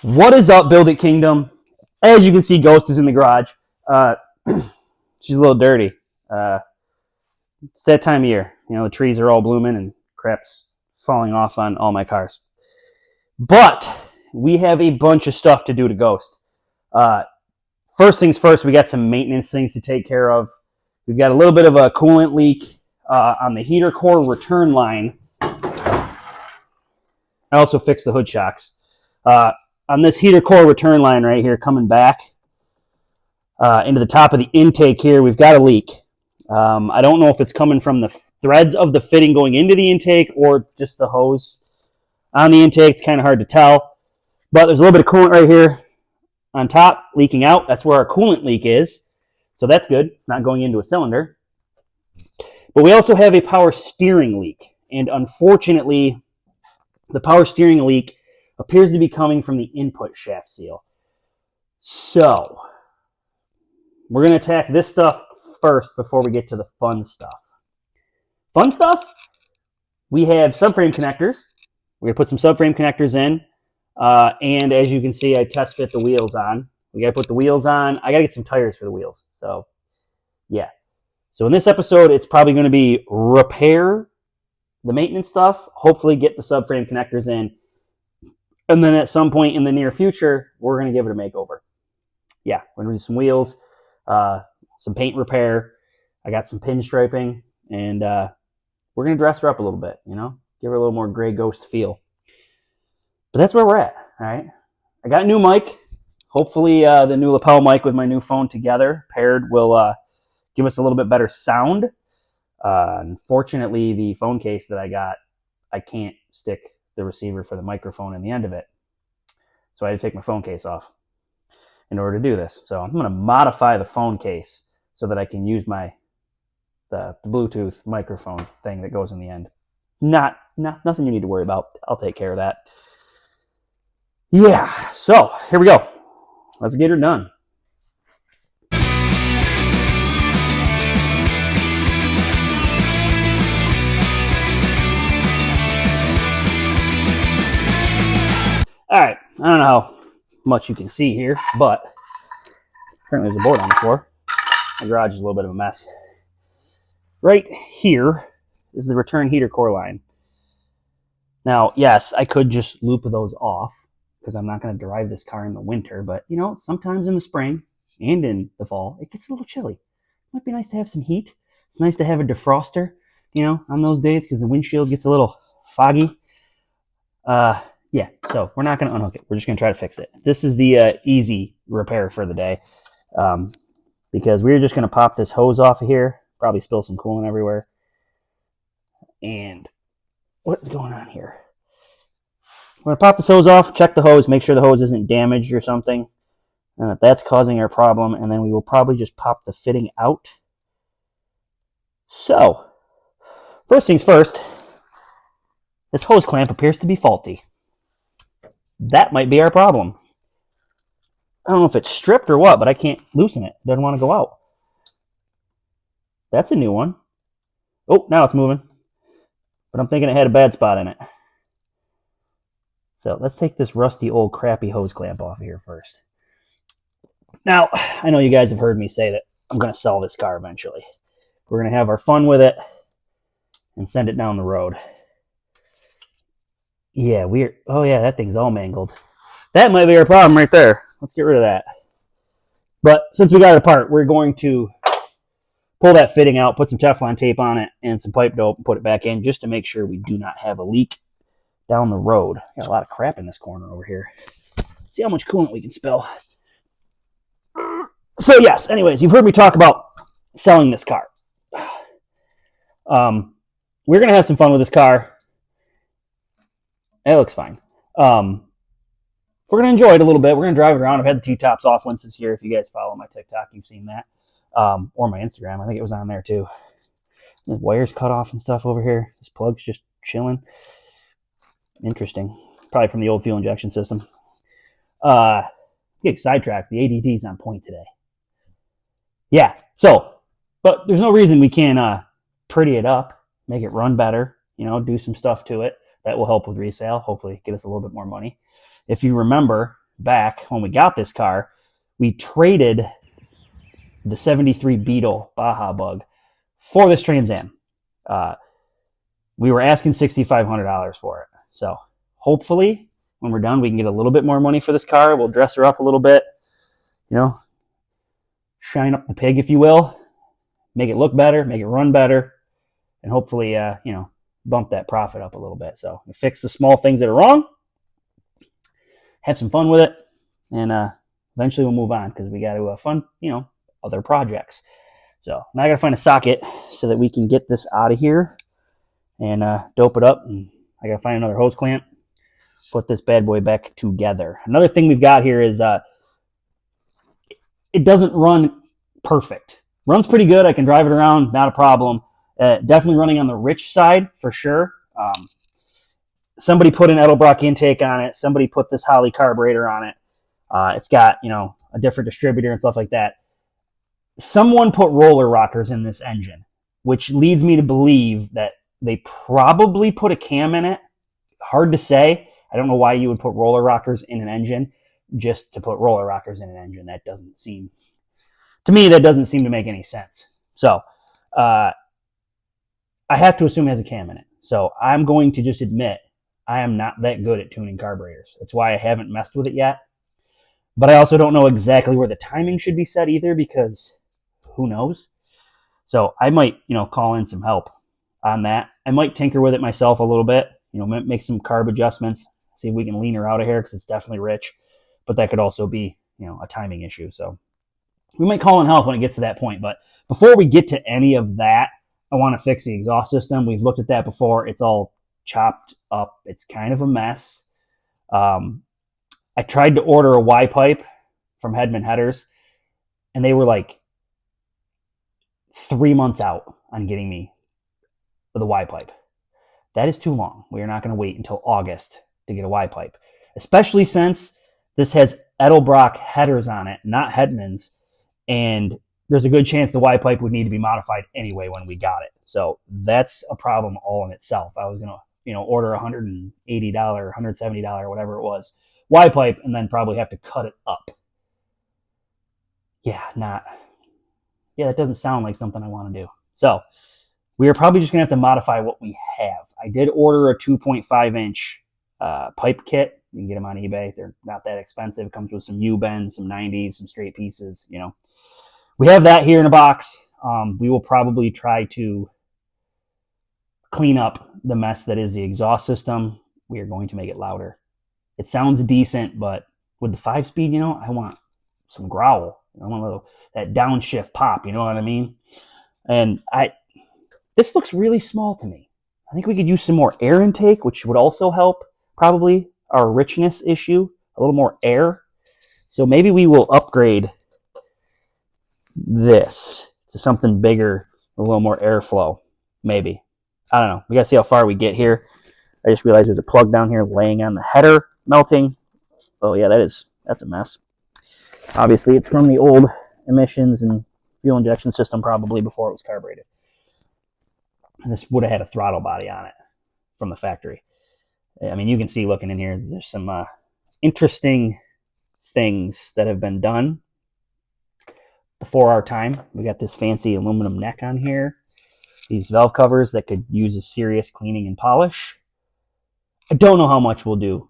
What is up, Build It Kingdom? As you can see, Ghost is in the garage. She's a little dirty. It's that time of year. You know, the trees are all blooming and crap's falling off on all my cars. But we have a bunch of stuff to do to Ghost. First things first, we got some maintenance things to take care of. We've got a little bit of a coolant leak on the heater core return line. I also fixed the hood shocks. On this heater core return line right here, coming back into the top of the intake here, we've got a leak. I don't know if it's coming from the threads of the fitting going into the intake or just the hose on the intake. It's kind of hard to tell. But there's a little bit of coolant right here on top leaking out. That's where our coolant leak is. So that's good. It's not going into a cylinder. But we also have a power steering leak. And unfortunately, the power steering leak appears to be coming from the input shaft seal. So, we're going to attack this stuff first before we get to the fun stuff. Fun stuff? We have subframe connectors. We're going to put some subframe connectors in. And as you can see, I test fit the wheels on. We got to put the wheels on. I got to get some tires for the wheels. So, yeah. So in this episode, it's probably going to be repair the maintenance stuff, hopefully get the subframe connectors in, and then at some point in the near future, we're going to give it a makeover. Yeah, we're going to do some wheels, some paint repair. I got some pinstriping, and we're going to dress her up a little bit, you know, give her a little more gray Ghost feel. But that's where we're at, all right? I got a new mic. Hopefully the new lapel mic with my new phone together paired will give us a little bit better sound. Unfortunately, the phone case that I got, I can't stick the receiver for the microphone in the end of it. So I had to take my phone case off in order to do this. So I'm going to modify the phone case so that I can use the Bluetooth microphone thing that goes in the end. Nothing you need to worry about. I'll take care of that. Yeah, so here we go. Let's get her done. All right, I don't know how much you can see here, but currently there's a board on the floor. My garage is a little bit of a mess. Right here is the return heater core line. Now, yes, I could just loop those off because I'm not going to drive this car in the winter, but you know, sometimes in the spring and in the fall, it gets a little chilly. It might be nice to have some heat. It's nice to have a defroster, you know, on those days because the windshield gets a little foggy. Yeah, so we're not going to unhook it. We're just going to try to fix it. This is the easy repair for the day because we're just going to pop this hose off of here, probably spill some coolant everywhere. And what's going on here? We're going to pop this hose off, check the hose, make sure the hose isn't damaged or something, and that's causing our problem, and then we will probably just pop the fitting out. So, first things first, this hose clamp appears to be faulty. That might be our problem. I don't know if it's stripped or what, but I can't loosen it. It doesn't want to go out. That's a new one. Oh, now it's moving. But I'm thinking it had a bad spot in it. So let's take this rusty old crappy hose clamp off of here first. Now, I know you guys have heard me say that I'm going to sell this car eventually. We're going to have our fun with it and send it down the road. Yeah, oh yeah, that thing's all mangled. That might be our problem right there. Let's get rid of that. But since we got it apart, we're going to pull that fitting out, put some Teflon tape on it, and some pipe dope, and put it back in just to make sure we do not have a leak down the road. Got a lot of crap in this corner over here. Let's see how much coolant we can spill. So yes, anyways, you've heard me talk about selling this car. We're going to have some fun with this car. It looks fine. We're going to enjoy it a little bit. We're going to drive it around. I've had the T-tops off once this year. If you guys follow my TikTok, you've seen that. Or my Instagram. I think it was on there too. The wires cut off and stuff over here. This plug's just chilling. Interesting. Probably from the old fuel injection system. Get sidetracked. The ADD's on point today. Yeah. So, but there's no reason we can't pretty it up, make it run better, you know, do some stuff to it. That will help with resale, hopefully get us a little bit more money. If you remember, back when we got this car, we traded the 73 Beetle Baja Bug for this Trans Am. We were asking $6,500 for it. So hopefully when we're done, we can get a little bit more money for this car. We'll dress her up a little bit, shine up the pig, if you will, make it look better, make it run better, and hopefully, bump that profit up a little bit. So fix the small things that are wrong, have some fun with it, and eventually we'll move on because we got to fund, other projects. So now I got to find a socket so that we can get this out of here and dope it up. And I got to find another hose clamp, put this bad boy back together. Another thing we've got here is it doesn't run perfect. Runs pretty good. I can drive it around, not a problem. Definitely running on the rich side for sure. Somebody put an Edelbrock intake on it. Somebody put this Holley carburetor on it. It's got, a different distributor and stuff like that. Someone put roller rockers in this engine, which leads me to believe that they probably put a cam in it. Hard to say. I don't know why you would put roller rockers in an engine just to put roller rockers in an engine. That doesn't seem to make any sense. So I have to assume it has a cam in it. So I'm going to just admit I am not that good at tuning carburetors. That's why I haven't messed with it yet. But I also don't know exactly where the timing should be set either, because who knows? So I might, call in some help on that. I might tinker with it myself a little bit, make some carb adjustments, see if we can lean her out of here because it's definitely rich. But that could also be, a timing issue. So we might call in help when it gets to that point. But before we get to any of that, I want to fix the exhaust system. We've looked at that before. It's all chopped up. It's kind of a mess. I tried to order a Y pipe from Hedman Headers, and they were like 3 months out on getting me the Y pipe. That is too long. We are not going to wait until August to get a Y pipe, especially since this has Edelbrock headers on it, not Hedman's, and there's a good chance the Y pipe would need to be modified anyway when we got it. So that's a problem all in itself. I was going to, order $180, $170, whatever it was, Y pipe, and then probably have to cut it up. That doesn't sound like something I want to do. So we are probably just going to have to modify what we have. I did order a 2.5-inch pipe kit. You can get them on eBay. They're not that expensive. It comes with some U-bends, some 90s, some straight pieces, We have that here in a box. We will probably try to clean up the mess that is the exhaust system. We are going to make it louder. It sounds decent, but with the 5-speed, I want some growl. I want a little that downshift pop. You know what I mean? And this looks really small to me. I think we could use some more air intake, which would also help probably our richness issue. A little more air. So maybe we will upgrade this to something bigger, a little more airflow. Maybe. I don't know. We got to see how far we get here. I just realized there's a plug down here laying on the header, melting. Oh yeah, that's a mess. Obviously, it's from the old emissions and fuel injection system probably before it was carbureted. And this would have had a throttle body on it from the factory. I mean, you can see looking in here, there's some interesting things that have been done before our time. We got this fancy aluminum neck on here. These valve covers that could use a serious cleaning and polish. I don't know how much we'll do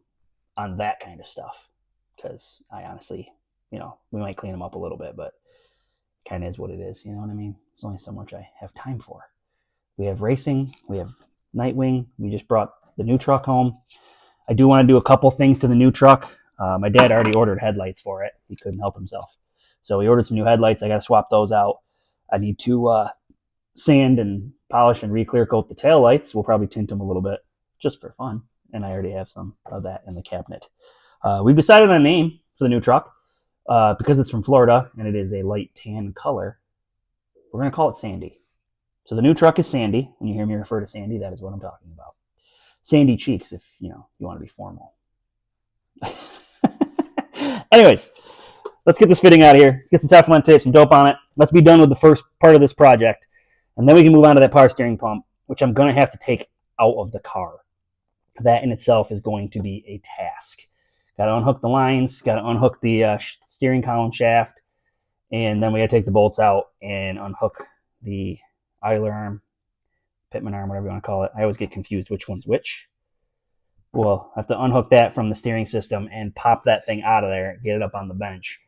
on that kind of stuff because I honestly, we might clean them up a little bit, but it kind of is what it is. You know what I mean? There's only so much I have time for. We have racing. We have Nightwing. We just brought the new truck home. I do want to do a couple things to the new truck. My dad already ordered headlights for it. He couldn't help himself. So he ordered some new headlights. I got to swap those out. I need to sand and polish and re-clear coat the taillights. We'll probably tint them a little bit just for fun. And I already have some of that in the cabinet. We've decided on a name for the new truck because it's from Florida and it is a light tan color. We're going to call it Sandy. So the new truck is Sandy. When you hear me refer to Sandy, that is what I'm talking about. Sandy cheeks if, you want to be formal. Anyways, let's get this fitting out of here. Let's get some Teflon tape, some dope on it. Let's be done with the first part of this project. And then we can move on to that power steering pump, which I'm going to have to take out of the car. That in itself is going to be a task Got to unhook the lines, got to unhook the steering column shaft, and then we got to take the bolts out and unhook the idler arm, pitman arm, whatever you want to call it. I always get confused which one's which. Well, I have to unhook that from the steering system and pop that thing out of there, get it up on the bench.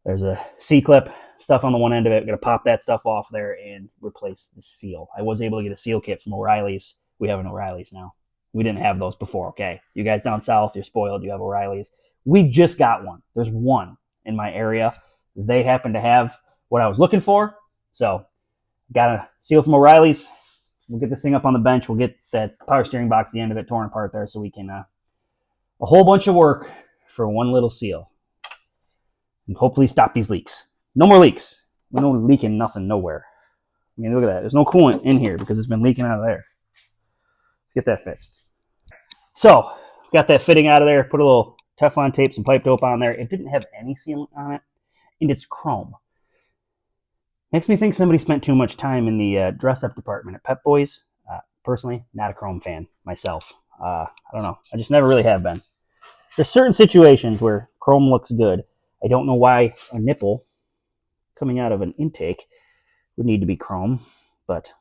There's a C-clip stuff on the one end of it. We're going to pop that stuff off there and replace the seal. I was able to get a seal kit from O'Reilly's. We have an O'Reilly's now. We didn't have those before, okay? You guys down south, you're spoiled. You have O'Reilly's. We just got one. There's one in my area. They happen to have what I was looking for. So, got a seal from O'Reilly's. We'll get this thing up on the bench. We'll get that power steering box, the end of it, torn apart there so we can, a whole bunch of work for one little seal. And hopefully stop these leaks. No more leaks. We don't leaking nothing nowhere. I mean, look at that. There's no coolant in here because it's been leaking out of there. Let's get that fixed. So, got that fitting out of there. Put a little Teflon tape, some pipe dope on there. It didn't have any sealant on it, and it's chrome. Makes me think somebody spent too much time in the dress-up department at Pep Boys. Personally, not a chrome fan myself. I don't know. I just never really have been. There's certain situations where chrome looks good. I don't know why a nipple coming out of an intake would need to be chrome, but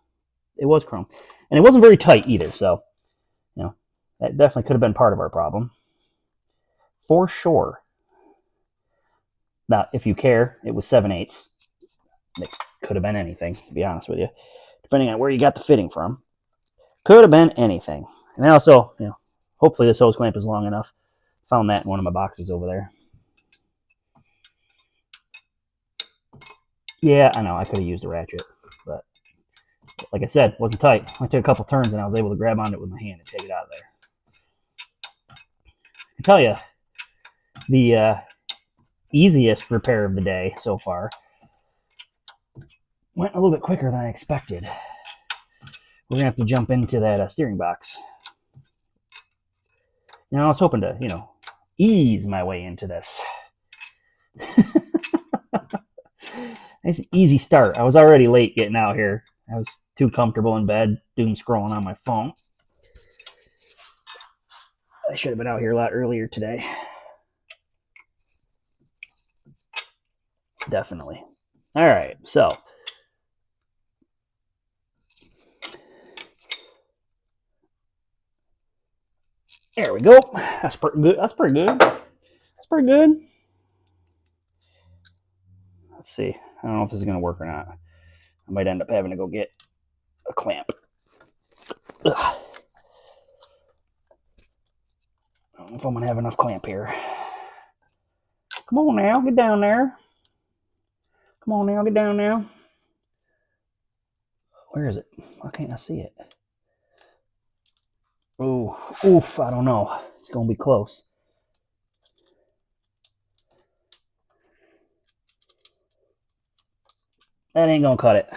it was chrome. And it wasn't very tight either, so, you know, that definitely could have been part of our problem. For sure. Now, if you care, it was 7/8. It could have been anything, to be honest with you. Depending on where you got the fitting from. Could have been anything. And then also, you know, hopefully this hose clamp is long enough. Found that in one of my boxes over there. Yeah, I know, I could have used a ratchet, but like I said, it wasn't tight. I took a couple turns and I was able to grab onto it with my hand and take it out of there. I can tell you, the easiest repair of the day so far went a little bit quicker than I expected. We're going to have to jump into that steering box. You know, I was hoping to, you know, ease my way into this. Nice easy start. I was already late getting out here. I was too comfortable in bed, doom scrolling on my phone. I should have been out here a lot earlier today. Definitely. All right, so there we go. That's pretty good. That's pretty good. That's pretty good. Let's see. I don't know if this is going to work or not. I might end up having to go get a clamp. Ugh. I don't know if I'm going to have enough clamp here. Come on now. Get down there. Come on now. Get down now. Where is it? Why can't I see it? Ooh. Oof. I don't know. It's going to be close. That ain't going to cut it,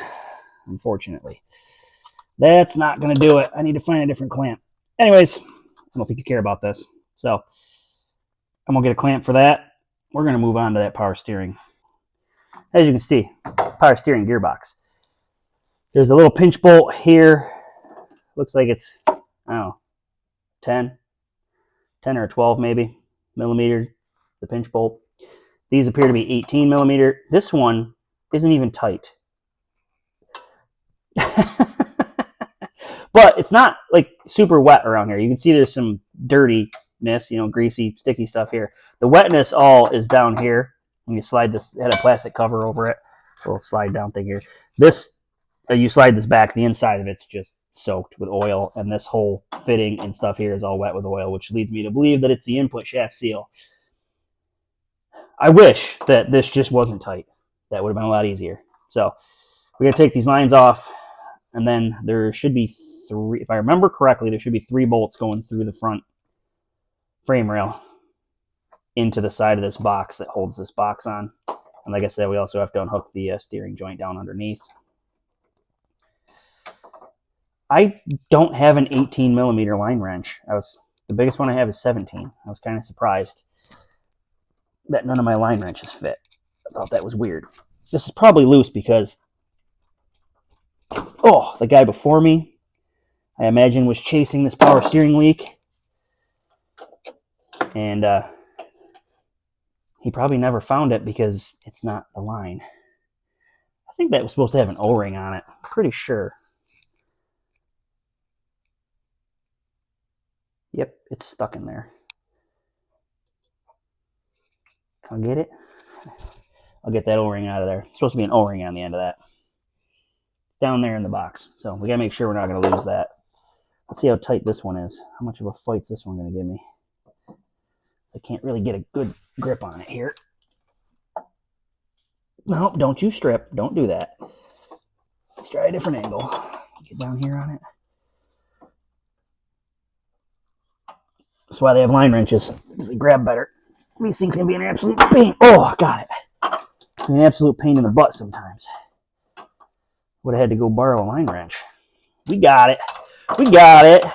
unfortunately. That's not going to do it. I need to find a different clamp. Anyways, I don't think you care about this. So, I'm going to get a clamp for that. We're going to move on to that power steering. As you can see, power steering gearbox. There's a little pinch bolt here. Looks like it's, I don't know, 10 or 12 maybe millimeter, the pinch bolt. These appear to be 18 millimeter. This one isn't even tight. But it's not like super wet around here. You can see there's some dirtiness, you know, greasy, sticky stuff here. The wetness all is down here. When you slide this, it had a plastic cover over it. A little slide down thing here. This, you slide this back, the inside of it's just soaked with oil, and this whole fitting and stuff here is all wet with oil, which leads me to believe that it's the input shaft seal. I wish that this just wasn't tight. That would have been a lot easier. So we're going to take these lines off, and then there should be 3, if I remember correctly, there should be 3 bolts going through the front frame rail into the side of this box that holds this box on. And like I said, we also have to unhook the steering joint down underneath. I don't have an 18 millimeter line wrench. The biggest one I have is 17. I was kind of surprised that none of my line wrenches fit. I thought that was weird. This is probably loose because, the guy before me, I imagine, was chasing this power steering leak. And He probably never found it because it's not the line. I think that was supposed to have an O-ring on it. Pretty sure. Yep, it's stuck in there. Can I get it? I'll get that O-ring out of there. It's supposed to be an O-ring on the end of that. It's down there in the box. So we gotta make sure we're not gonna lose that. Let's see how tight this one is. How much of a fight's this one gonna give me? I can't really get a good grip on it here. No, don't you strip. Don't do that. Let's try a different angle. Get down here on it. That's why they have line wrenches, because they grab better. These things can be an absolute pain. Oh, I got it. An absolute pain in the butt sometimes. Would have had to go borrow a line wrench. We got it. We got it.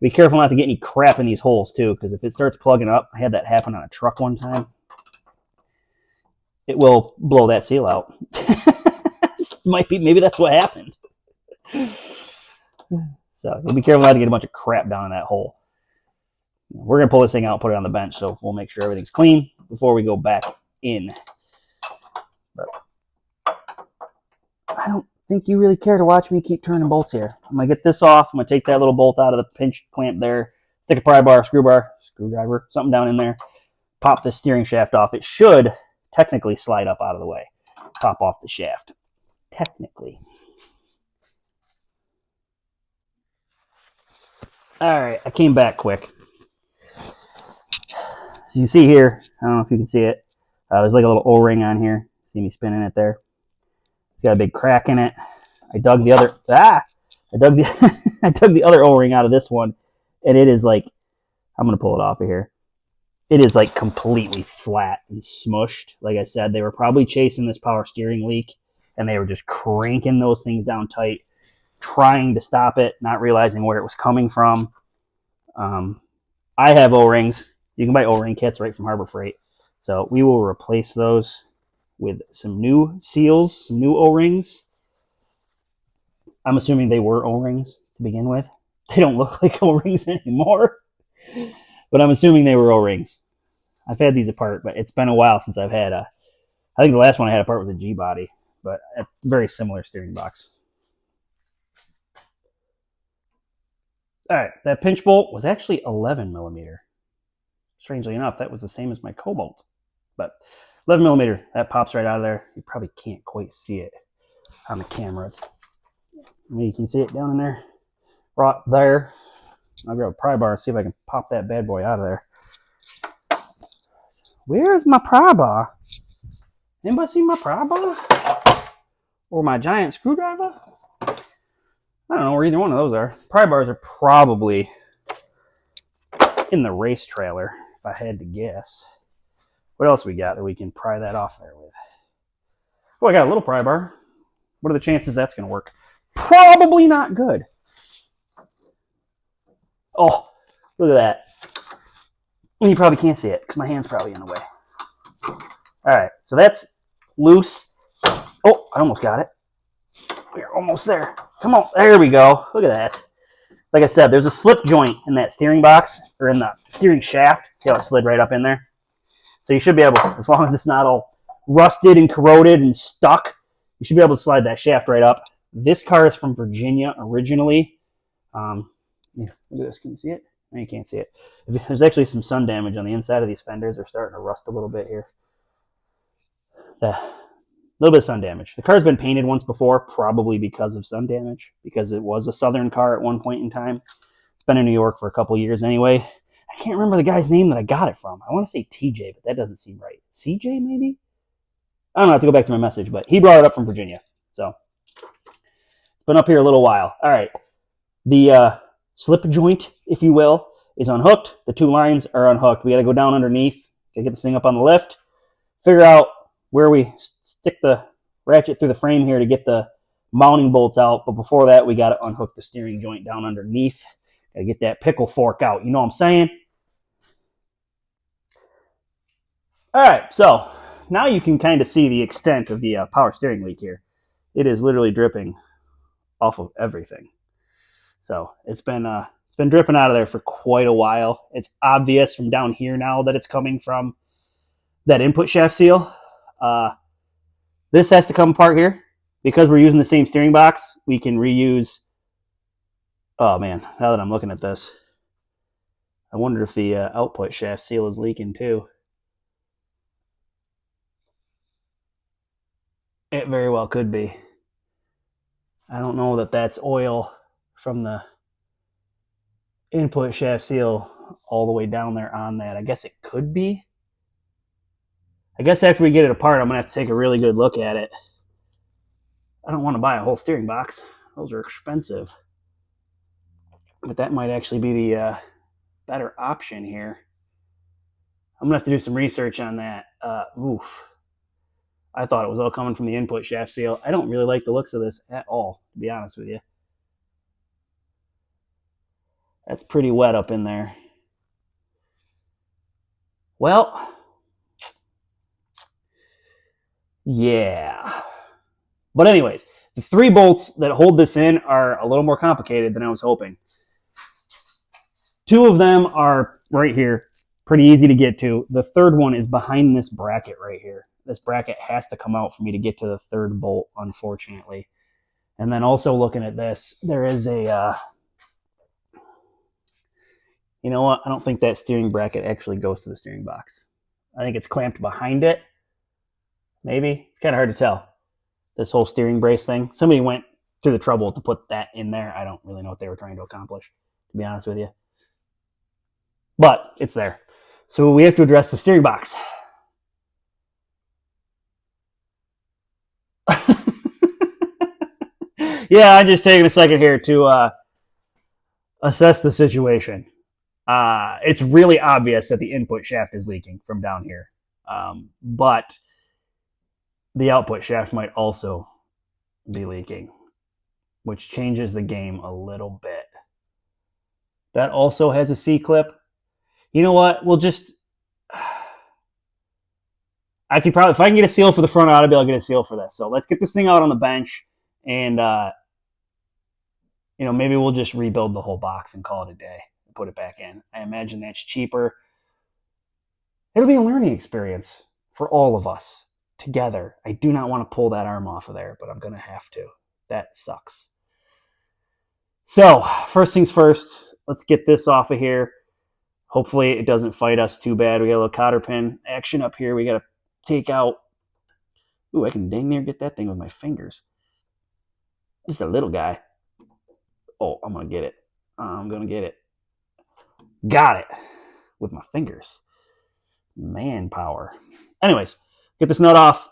Be careful not to get any crap in these holes, too, because if it starts plugging up, I had that happen on a truck one time. It will blow that seal out. Maybe that's what happened. So you'll be careful not to get a bunch of crap down in that hole. We're going to pull this thing out and put it on the bench, so we'll make sure everything's clean before we go back in. But I don't think you really care to watch me keep turning bolts here. I'm going to get this off. I'm going to take that little bolt out of the pinch clamp there, stick a pry bar, screwdriver, something down in there, pop this steering shaft off. It should technically slide up out of the way. Pop off the shaft. Technically. Alright, I came back quick. So you see here, I don't know if you can see it, there's like a little O-ring on here. See me spinning it there? It's got a big crack in it. I dug the other I dug the other O-ring out of this one, and it is like, I'm gonna pull it off of here. It is like completely flat and smushed. Like I said, they were probably chasing this power steering leak, and they were just cranking those things down tight, trying to stop it, not realizing where it was coming from. I have O-rings. You can buy O-ring kits right from Harbor Freight. So we will replace those with some new seals, some new O-rings. I'm assuming they were O-rings to begin with. They don't look like O-rings anymore. But I'm assuming they were O-rings. I've had these apart, but it's been a while since I've had a... I think the last one I had apart was a G-body, but a very similar steering box. All right, that pinch bolt was actually 11 millimeter. Strangely enough, that was the same as my Cobalt. But 11 millimeter, that pops right out of there. You probably can't quite see it on the camera. Maybe you can see it down in there. Right there. I'll grab a pry bar and see if I can pop that bad boy out of there. Where's my pry bar? Anybody see my pry bar? Or my giant screwdriver? I don't know where either one of those are. Pry bars are probably in the race trailer, if I had to guess. What else we got that we can pry that off there with? Oh, I got a little pry bar. What are the chances that's going to work? Probably not good. Oh, look at that. And you probably can't see it because my hand's probably in the way. All right, so that's loose. Oh, I almost got it. We're almost there. Come on, there we go. Look at that. Like I said, there's a slip joint in that steering box, or in the steering shaft. See how it slid right up in there? So you should be able, as long as it's not all rusted and corroded and stuck, you should be able to slide that shaft right up. This car is from Virginia originally. Look at this. Can you see it? No, you can't see it. There's actually some sun damage on the inside of these fenders. They're starting to rust a little bit here. A little bit of sun damage. The car's been painted once before, probably because of sun damage, because it was a Southern car at one point in time. It's been in New York for a couple years anyway. I can't remember the guy's name that I got it from. I want to say TJ, but that doesn't seem right. CJ, maybe? I don't know. I have to go back to my message, but he brought it up from Virginia. So it's been up here a little while. All right. The slip joint, if you will, is unhooked. The two lines are unhooked. We got to go down underneath. Got to get this thing up on the lift. Figure out where we stick the ratchet through the frame here to get the mounting bolts out. But before that, we got to unhook the steering joint down underneath. Got to get that pickle fork out. You know what I'm saying? All right, so now you can kind of see the extent of the power steering leak here. It is literally dripping off of everything. So it's been dripping out of there for quite a while. It's obvious from down here now that it's coming from that input shaft seal. This has to come apart here. Because we're using the same steering box, we can reuse. Oh man, now that I'm looking at this, I wonder if the output shaft seal is leaking too. It very well could be. I don't know that that's oil from the input shaft seal all the way down there on that. I guess it could be. I guess after we get it apart, I'm going to have to take a really good look at it. I don't want to buy a whole steering box. Those are expensive. But that might actually be the better option here. I'm going to have to do some research on that. Oof. I thought it was all coming from the input shaft seal. I don't really like the looks of this at all, to be honest with you. That's pretty wet up in there. Well, yeah. But anyways, the 3 bolts that hold this in are a little more complicated than I was hoping. 2 of them are right here, pretty easy to get to. The third one is behind this bracket right here. This bracket has to come out for me to get to the 3rd bolt, unfortunately. And then also looking at this, there is a, you know what? I don't think that steering bracket actually goes to the steering box. I think it's clamped behind it. Maybe. It's kind of hard to tell. This whole steering brace thing. Somebody went through the trouble to put that in there. I don't really know what they were trying to accomplish, to be honest with you. But it's there. So we have to address the steering box. Yeah, I'm just taking a second here to assess the situation. It's really obvious that the input shaft is leaking from down here. But the output shaft might also be leaking, which changes the game a little bit. That also has a C-clip. You know what? We'll just... I could probably... If I can get a seal for the front, I ought to be able to get a seal for this. So let's get this thing out on the bench and... you know, maybe we'll just rebuild the whole box and call it a day and put it back in. I imagine that's cheaper. It'll be a learning experience for all of us together. I do not want to pull that arm off of there, but I'm going to have to. That sucks. So, first things first, let's get this off of here. Hopefully it doesn't fight us too bad. We got a little cotter pin action up here. We got to take out... Ooh, I can dang near get that thing with my fingers. Just a little guy. Oh, I'm going to get it. I'm going to get it. Got it. With my fingers. Manpower. Anyways, get this nut off.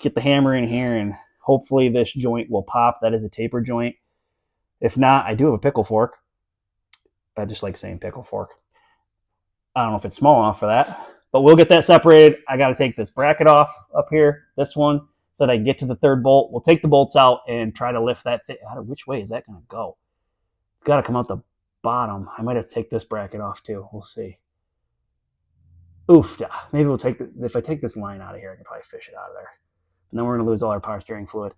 Get the hammer in here, and hopefully this joint will pop. That is a taper joint. If not, I do have a pickle fork. I just like saying pickle fork. I don't know if it's small enough for that, but we'll get that separated. I got to take this bracket off up here, this one, so that I can get to the 3rd bolt. We'll take the bolts out and try to lift that thing. Which way is that going to go? It's got to come out the bottom. I might have to take this bracket off too. We'll see. Oof. Maybe we'll take if I take this line out of here, I can probably fish it out of there. And then we're going to lose all our power steering fluid.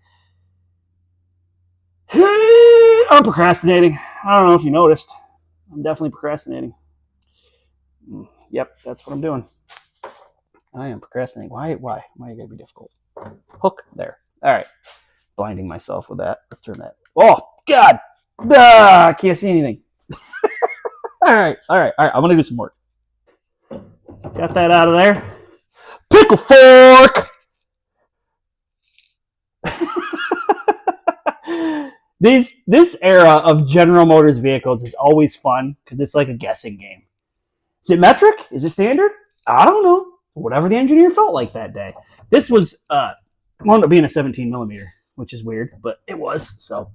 I'm procrastinating. I don't know if you noticed. I'm definitely procrastinating. Yep, that's what I'm doing. I am procrastinating. Why you gotta be difficult? Hook there. All right. Blinding myself with that. Let's turn that. Oh, God. I can't see anything. All right. I'm going to do some work. Got that out of there. Pickle fork! This era of General Motors vehicles is always fun because it's like a guessing game. Is it metric? Is it standard? I don't know. Whatever the engineer felt like that day. This was wound up being a 17 millimeter, which is weird, but it was. So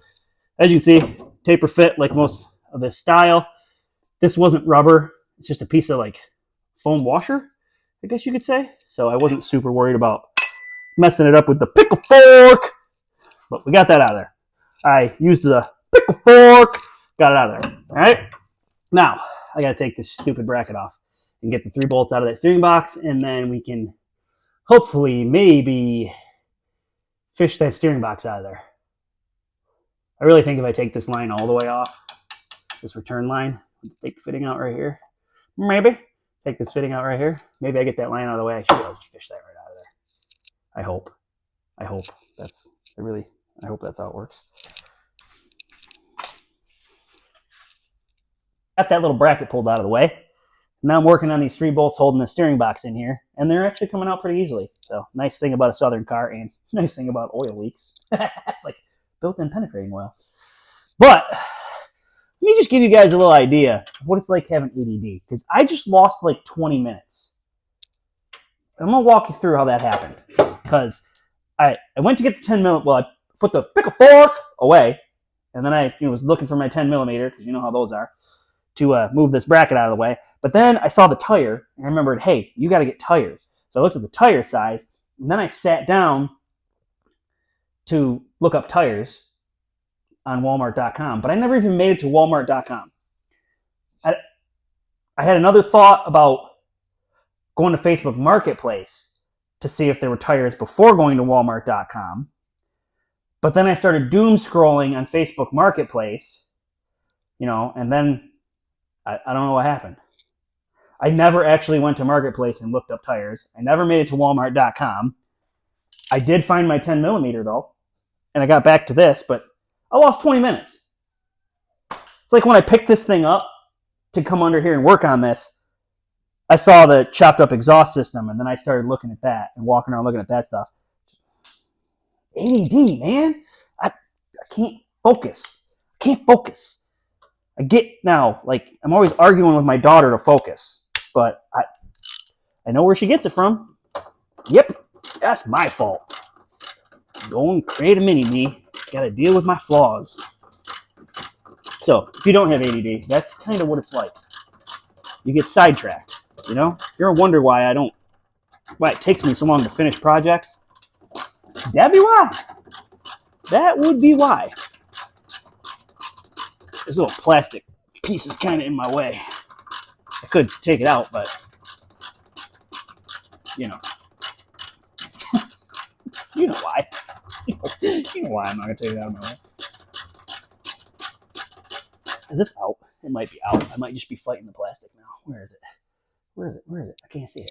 as you can see, taper fit like most of this style. This wasn't rubber. It's just a piece of like foam washer, I guess you could say. So I wasn't super worried about messing it up with the pickle fork, but we got that out of there. I used the pickle fork, got it out of there. All right. Now I got to take this stupid bracket off and get the 3 bolts out of that steering box, and then we can hopefully maybe fish that steering box out of there. I really think if I take this line all the way off, this return line, take the fitting out right here, maybe take this fitting out right here. Maybe I get that line out of the way. I should be able to just fish that right out of there. I hope. I hope that's how it works. Got that little bracket pulled out of the way. Now I'm working on these 3 bolts holding the steering box in here, and they're actually coming out pretty easily. So nice thing about a Southern car, and nice thing about oil leaks. It's like built-in penetrating oil. But let me just give you guys a little idea of what it's like having ADD, because I just lost like 20 minutes. I'm going to walk you through how that happened, because I went to get the 10 millimeter. Well, I put the pickle fork away, and then I was looking for my 10 millimeter, because you know how those are, to move this bracket out of the way. But then I saw the tire, and I remembered, hey, you got to get tires. So I looked at the tire size, and then I sat down to look up tires on Walmart.com. But I never even made it to Walmart.com. I had another thought about going to Facebook Marketplace to see if there were tires before going to Walmart.com. But then I started doom scrolling on Facebook Marketplace, and then I don't know what happened. I never actually went to Marketplace and looked up tires. I never made it to Walmart.com. I did find my 10 millimeter though, and I got back to this, but I lost 20 minutes. It's like when I picked this thing up to come under here and work on this, I saw the chopped up exhaust system, and then I started looking at that and walking around looking at that stuff. ADD, man. I can't focus. I get now, like, I'm always arguing with my daughter to focus, but I know where she gets it from. Yep, that's my fault. Go and create a mini-me. Gotta deal with my flaws. So, if you don't have ADD, that's kind of what it's like. You get sidetracked, If you're wondering why it takes me so long to finish projects, that'd be why. That would be why. This little plastic piece is kind of in my way. I could take it out, but, you know why. You know why I'm not going to take it out of my way. Is this out? It might be out. I might just be fighting the plastic now. Where is it? I can't see it.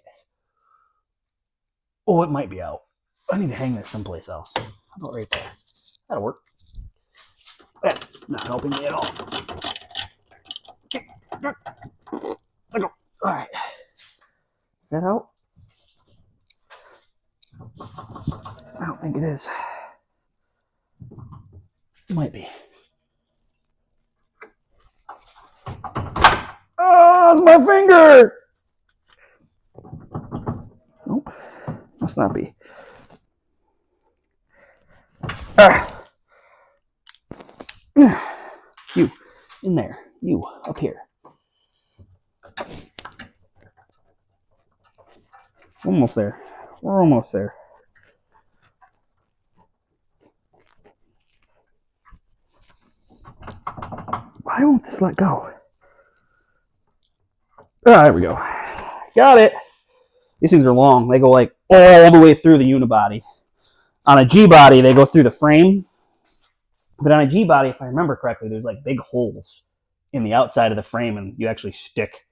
Oh, it might be out. I need to hang this someplace else. How about right there? That'll work. That's not helping me at all. All right. Is that out? I don't think it is. It might be. Oh, it's my finger! Nope. Must not be. You, in there. You, up here. Almost there. We're almost there. Why won't this let go? Ah, there we go. Got it. These things are long. They go like all the way through the unibody. On a G-body, they go through the frame. But on a G-body, if I remember correctly, there's like big holes in the outside of the frame, and you actually stick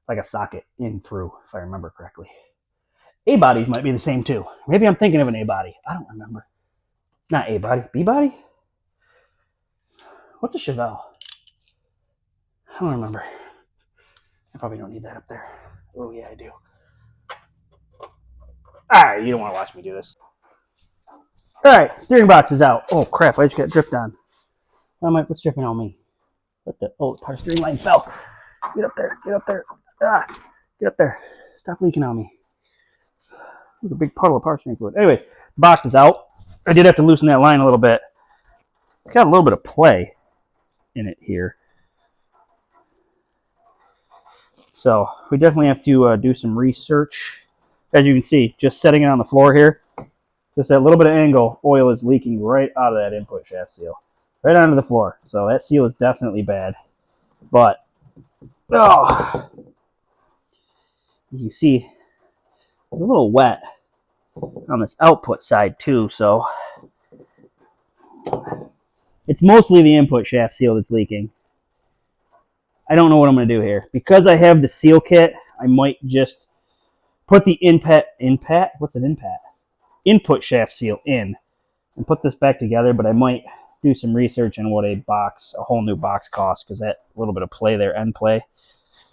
like a socket in through, if I remember correctly. A-bodies might be the same too. Maybe I'm thinking of an A-body. I don't remember. Not A-body. B-body? What's a Chevelle? I don't remember. I probably don't need that up there. Oh, yeah, I do. Alright, you don't want to watch me do this. Alright, steering box is out. Oh, crap, I just got dripped on. What's dripping on me? The power steering line fell. Get up there. Get up there. Stop leaking on me. There's a big puddle of power steering fluid. Anyway, the box is out. I did have to loosen that line a little bit. It's got a little bit of play in it here. So we definitely have to do some research. As you can see, just setting it on the floor here, just that little bit of angle, oil is leaking right out of that input shaft seal. Right onto the floor. So that seal is definitely bad. But, you see, it's a little wet on this output side too, so it's mostly the input shaft seal that's leaking. I don't know what I'm going to do here. Because I have the seal kit, I might just put the what's an input shaft seal in and put this back together, but I might do some research on what a whole new box costs, because that little bit of play there, end play.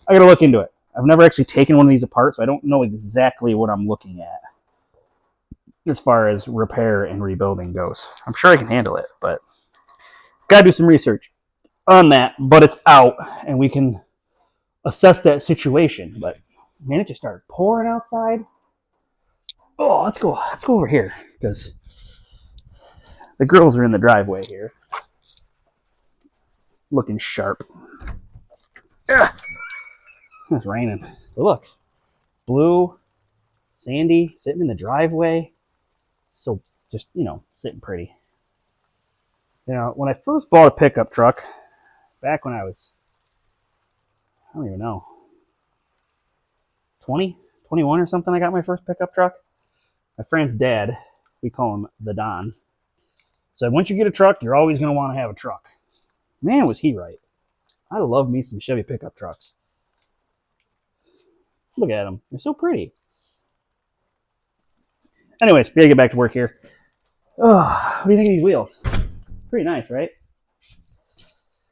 I got to look into it. I've never actually taken one of these apart, so I don't know exactly what I'm looking at as far as repair and rebuilding goes. I'm sure I can handle it, but got to do some research on that. But it's out, and we can assess that situation. But man, it just started pouring outside. Oh, let's go over here, because the girls are in the driveway here, looking sharp. Ugh. It's raining. But look, blue, sandy, sitting in the driveway. So just, sitting pretty. When I first bought a pickup truck, back when I was, I don't even know, 20, 21 or something, I got my first pickup truck. My friend's dad, we call him the Don, said, once you get a truck, you're always going to want to have a truck. Man, was he right. I love me some Chevy pickup trucks. Look at them. They're so pretty. Anyways, we gotta get back to work here. Oh, what do you think of these wheels? Pretty nice, right?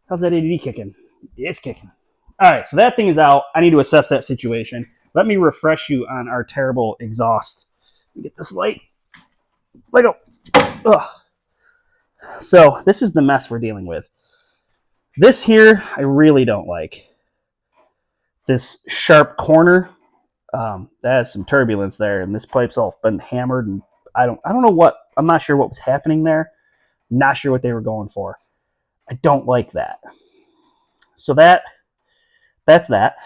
How's that ADD kicking? It's kicking. All right, so that thing is out. I need to assess that situation. Let me refresh you on our terrible exhaust. Let me get this light. Let go. Ugh. So this is the mess we're dealing with. This here, I really don't like. This sharp corner, that has some turbulence there, and this pipe's all been hammered, and I don't know what. I'm not sure what was happening there. Not sure what they were going for. I don't like that. So that's that.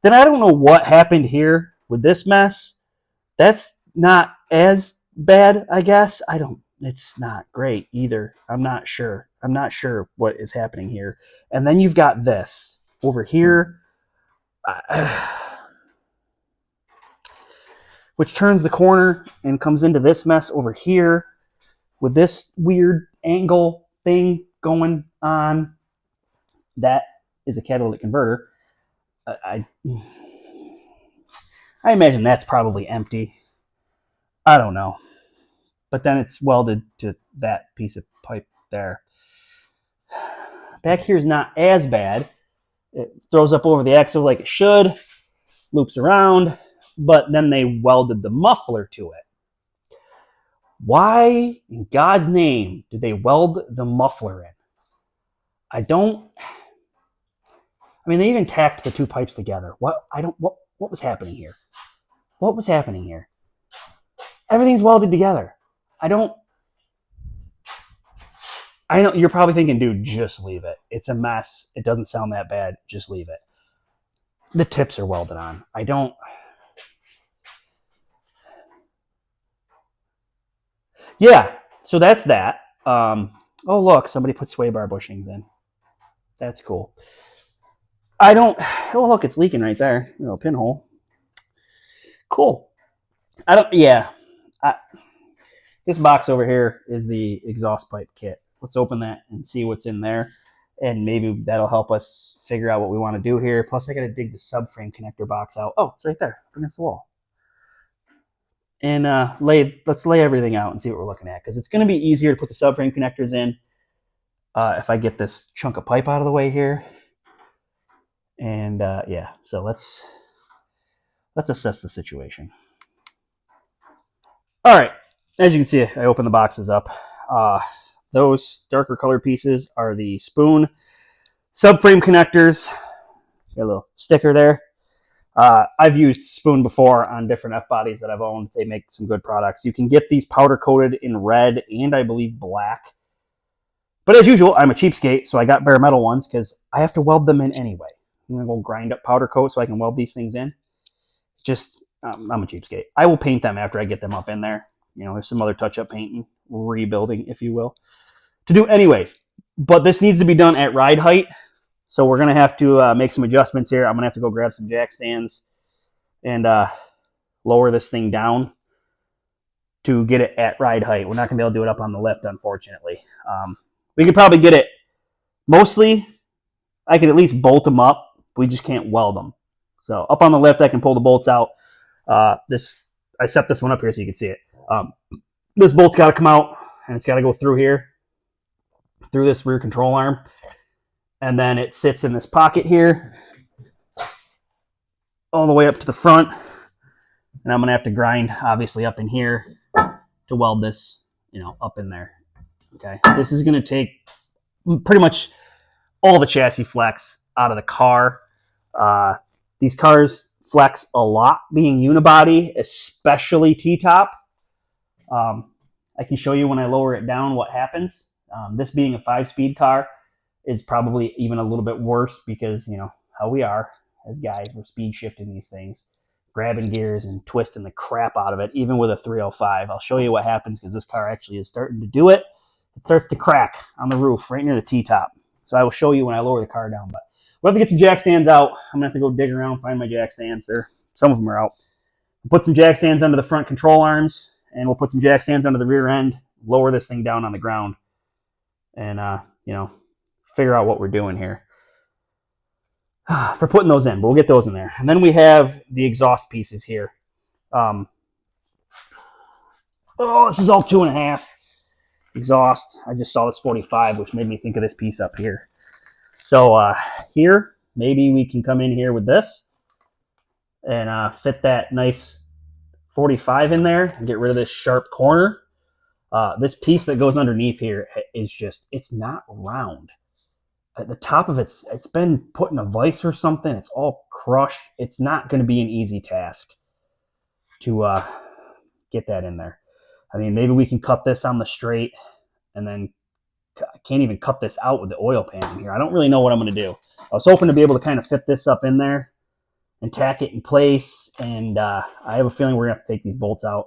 Then I don't know what happened here with this mess. That's not as bad, I guess. It's not great either. I'm not sure. I'm not sure what is happening here. And then you've got this over here, which turns the corner and comes into this mess over here with this weird angle thing going on. That is a catalytic converter. I imagine that's probably empty. I don't know. But then it's welded to that piece of pipe there. Back here is not as bad. It throws up over the axle like it should, loops around, but then they welded the muffler to it. Why in God's name did they weld the muffler in? They even tacked the two pipes together. What was happening here? What was happening here? Everything's welded together. I know you're probably thinking, dude, just leave it. It's a mess. It doesn't sound that bad. Just leave it. The tips are welded on. Yeah, so that's that. Oh, look, somebody put sway bar bushings in. That's cool. Oh, look, it's leaking right there. Pinhole. Cool. This box over here is the exhaust pipe kit. Let's open that and see what's in there. And maybe that'll help us figure out what we want to do here. Plus, I got to dig the subframe connector box out. Oh, it's right there against the wall. And let's lay everything out and see what we're looking at. Because it's going to be easier to put the subframe connectors in if I get this chunk of pipe out of the way here. And so let's assess the situation. All right, as you can see, I opened the boxes up. Those darker colored pieces are the spoon subframe connectors. Got a little sticker there. I've used spoon before on different F-bodies that I've owned. They make some good products. You can get these powder coated in red and I believe black. But as usual, I'm a cheapskate, so I got bare metal ones because I have to weld them in anyway. I'm going to go grind up powder coat so I can weld these things in. I'm a cheapskate. I will paint them after I get them up in there. There's some other touch-up painting, rebuilding, if you will, to do anyways. But this needs to be done at ride height. So we're going to have to make some adjustments here. I'm going to have to go grab some jack stands and lower this thing down to get it at ride height. We're not going to be able to do it up on the lift, unfortunately. We could probably get it mostly I can at least bolt them up. We just can't weld them. So up on the lift, I can pull the bolts out. I set this one up here so you can see it. This bolt's got to come out, and it's got to go through here, through this rear control arm. And then it sits in this pocket here, all the way up to the front. And I'm going to have to grind, obviously, up in here to weld this, up in there. Okay. This is going to take pretty much all the chassis flex out of the car. These cars flex a lot being unibody, especially T-top. I can show you when I lower it down what happens. This being a 5-speed car is probably even a little bit worse because, how we are as guys, we're speed shifting these things, grabbing gears and twisting the crap out of it, even with a 305. I'll show you what happens because this car actually is starting to do it. It starts to crack on the roof right near the T-top. So I will show you when I lower the car down. But we'll have to get some jack stands out. I'm going to have to go dig around, find my jack stands. Some of them are out. We'll put some jack stands under the front control arms, and we'll put some jack stands under the rear end, lower this thing down on the ground, and, figure out what we're doing here for putting those in. But we'll get those in there. And then we have the exhaust pieces here. This is all 2.5 exhaust. I just saw this 45, which made me think of this piece up here. So here, maybe we can come in here with this and fit that nice 45 in there and get rid of this sharp corner. This piece that goes underneath here is it's not round. At the top of it's been put in a vise or something. It's all crushed. It's not going to be an easy task to get that in there. I mean, maybe we can cut this on the straight, and then I can't even cut this out with the oil pan in here. I don't really know what I'm going to do. I was hoping to be able to kind of fit this up in there and tack it in place, and I have a feeling we're going to have to take these bolts out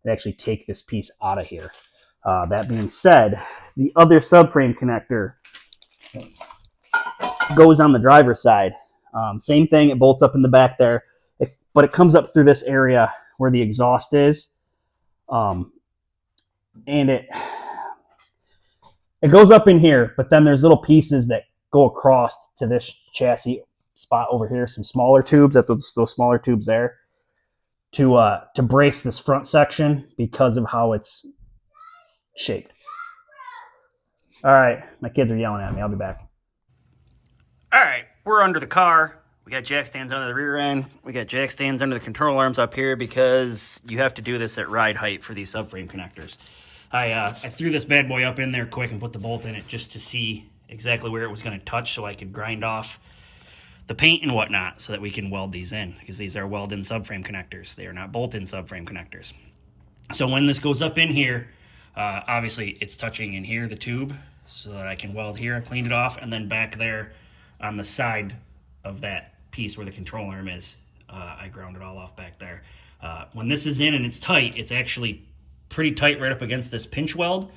and actually take this piece out of here. That being said, the other subframe connector goes on the driver's side. Same thing, it bolts up in the back there, but it comes up through this area where the exhaust is. And it goes up in here, but then there's little pieces that go across to this chassis spot over here, some smaller tubes, that's those smaller tubes there, to brace this front section because of how it's shaped. All right, my kids are yelling at me. I'll be back. All right, we're under the car. We got jack stands under the rear end. We got jack stands under the control arms up here because you have to do this at ride height for these subframe connectors. I threw this bad boy up in there quick and put the bolt in it just to see exactly where it was going to touch so I could grind off the paint and whatnot so that we can weld these in, because these are weld-in subframe connectors. They are not bolt-in subframe connectors. So when this goes up in here, obviously it's touching in here, the tube, so that I can weld here. I cleaned it off, and then back there on the side of that piece where the control arm is, I ground it all off back there. When this is in and it's tight, it's actually pretty tight right up against this pinch weld.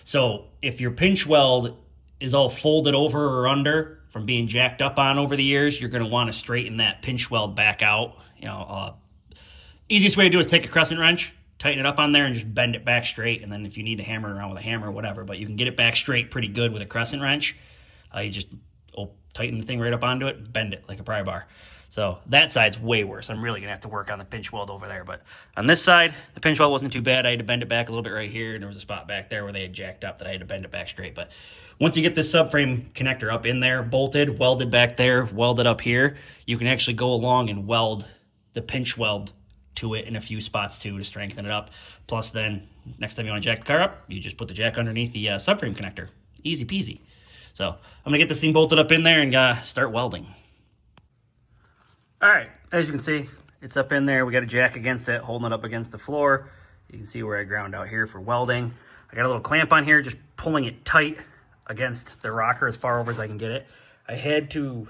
So if your pinch weld is all folded over or under from being jacked up on over the years, you're going to want to straighten that pinch weld back out. Easiest way to do it is take a crescent wrench, tighten it up on there, and just bend it back straight. And then if you need to hammer it around with a hammer or whatever, but you can get it back straight pretty good with a crescent wrench. You just tighten the thing right up onto it, bend it like a pry bar. So that side's way worse. I'm really going to have to work on the pinch weld over there. But on this side, the pinch weld wasn't too bad. I had to bend it back a little bit right here, and there was a spot back there where they had jacked up that I had to bend it back straight. But once you get this subframe connector up in there, bolted, welded back there, welded up here, you can actually go along and weld the pinch weld to it in a few spots too to strengthen it up. Plus then, next time you want to jack the car up, you just put the jack underneath the subframe connector. Easy peasy. So I'm going to get this thing bolted up in there and start welding. All right, as you can see, it's up in there. We got a jack against it, holding it up against the floor. You can see where I ground out here for welding. I got a little clamp on here, just pulling it tight against the rocker as far over as I can get it. I had to,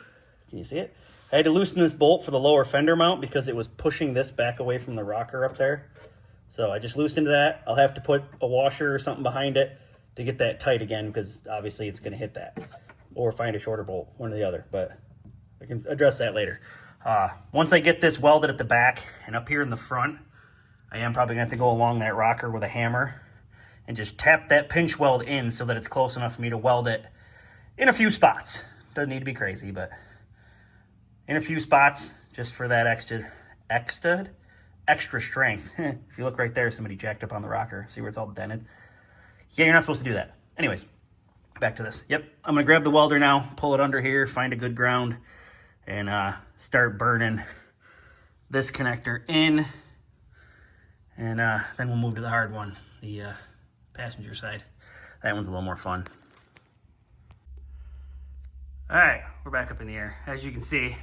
can you see it? I had to loosen this bolt for the lower fender mount because it was pushing this back away from the rocker up there. So I just loosened that. I'll have to put a washer or something behind it to get that tight again, because obviously it's going to hit that. Or find a shorter bolt, one or the other, but I can address that later. Once I get this welded at the back and up here in the front, I am probably going to have to go along that rocker with a hammer and just tap that pinch weld in so that it's close enough for me to weld it in a few spots. Doesn't need to be crazy, but in a few spots, just for that extra strength. If you look right there, somebody jacked up on the rocker. See where it's all dented? Yeah, you're not supposed to do that. Anyways, back to this. Yep, I'm going to grab the welder now, pull it under here, find a good ground, and start burning this connector in. And then we'll move to the hard one, the passenger side. That one's a little more fun. All right, we're back up in the air. As you can see,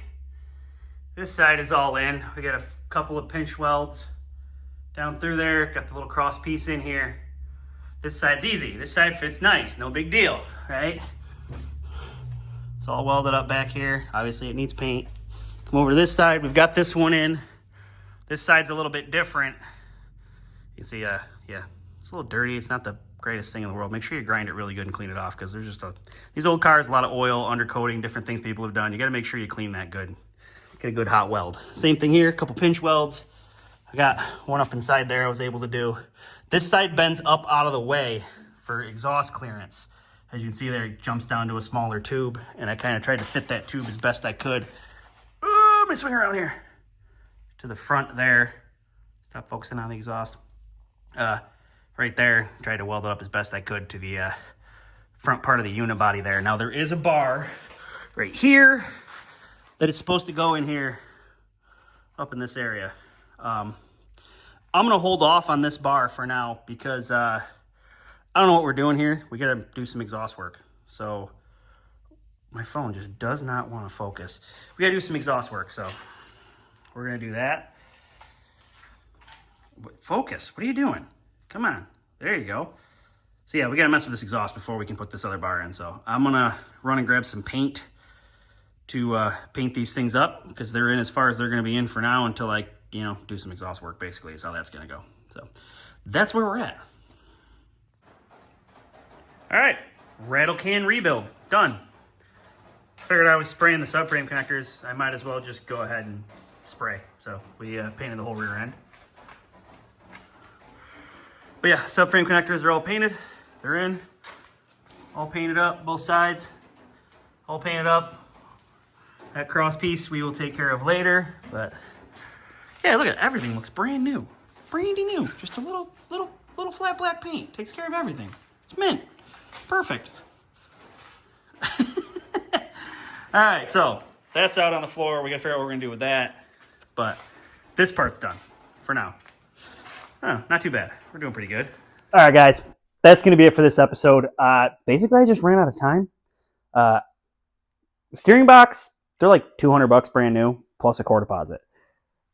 this side is all in. We got a couple of pinch welds down through there. Got the little cross piece in here. This side's easy. This side fits nice. No big deal, right? It's all welded up back here. Obviously, it needs paint. Come over to this side. We've got this one in. This side's a little bit different. You see, yeah, it's a little dirty. It's not the greatest thing in the world. Make sure you grind it really good and clean it off, because there's just these old cars, a lot of oil, undercoating, different things people have done. You got to make sure you clean that good. Get a good hot weld. Same thing here, a couple pinch welds. I got one up inside there I was able to do. This side bends up out of the way for exhaust clearance. As you can see there, it jumps down to a smaller tube, and I kind of tried to fit that tube as best I could. Let me swing around here to the front there. Stop focusing on the exhaust. Right there, tried to weld it up as best I could to the front part of the unibody there. Now there is a bar right here that is supposed to go in here up in this area. I'm gonna hold off on this bar for now because I don't know what we're doing here. We gotta do some exhaust work. So my phone just does not want to focus. We gotta do some exhaust work, so we're gonna do that. Focus, what are you doing? Come on, there you go. So yeah, we gotta mess with this exhaust before we can put this other bar in. So I'm gonna run and grab some paint to paint these things up, because they're in as far as they're gonna be in for now until I, do some exhaust work, basically, is how that's gonna go. So that's where we're at. All right, rattle can rebuild, done. Figured I was spraying the subframe connectors. I might as well just go ahead and spray. So we painted the whole rear end. But yeah, subframe connectors are all painted. They're in, all painted up, both sides, all painted up. That cross piece we will take care of later, but yeah, look at everything looks brand new. Brandy new, just a little flat black paint. Takes care of everything. It's mint, perfect. All right, so that's out on the floor. We gotta figure out what we're gonna do with that, but this part's done for now. Oh, not too bad. We're doing pretty good. All right, guys. That's going to be it for this episode. Basically, I just ran out of time. The steering box, they're like $200 brand new, plus a core deposit.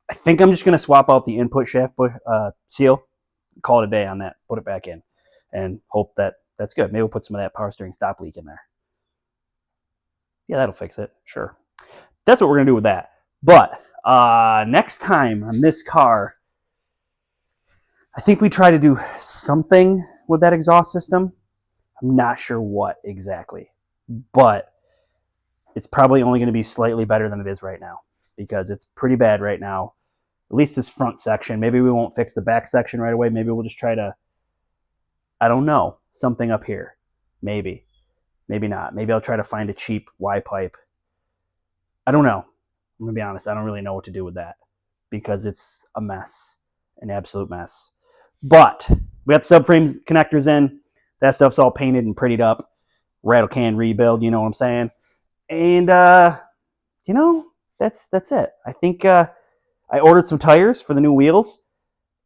I think I'm just going to swap out the input shaft seal, call it a day on that, put it back in, and hope that's good. Maybe we'll put some of that power steering stop leak in there. Yeah, that'll fix it. Sure. That's what we're going to do with that. But next time on this car, I think we try to do something with that exhaust system. I'm not sure what exactly, but it's probably only going to be slightly better than it is right now, because it's pretty bad right now. At least this front section. Maybe we won't fix the back section right away. Maybe we'll just try to, I don't know, something up here. Maybe. Maybe not. Maybe I'll try to find a cheap Y-pipe. I don't know. I'm going to be honest. I don't really know what to do with that, because it's a mess. An absolute mess. But we got the subframe connectors in. That stuff's all painted and prettied up. Rattle can rebuild, you know what I'm saying? And, that's it. I think I ordered some tires for the new wheels,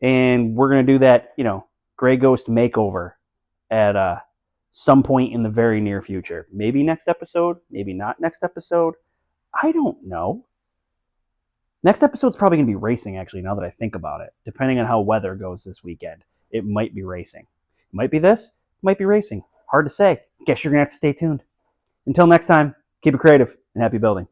and we're going to do that, Gray Ghost makeover at some point in the very near future. Maybe next episode, maybe not next episode. I don't know. Next episode's probably going to be racing, actually, now that I think about it. Depending on how weather goes this weekend, it might be racing. It might be this, it might be racing. Hard to say. Guess you're going to have to stay tuned. Until next time, keep it creative and happy building.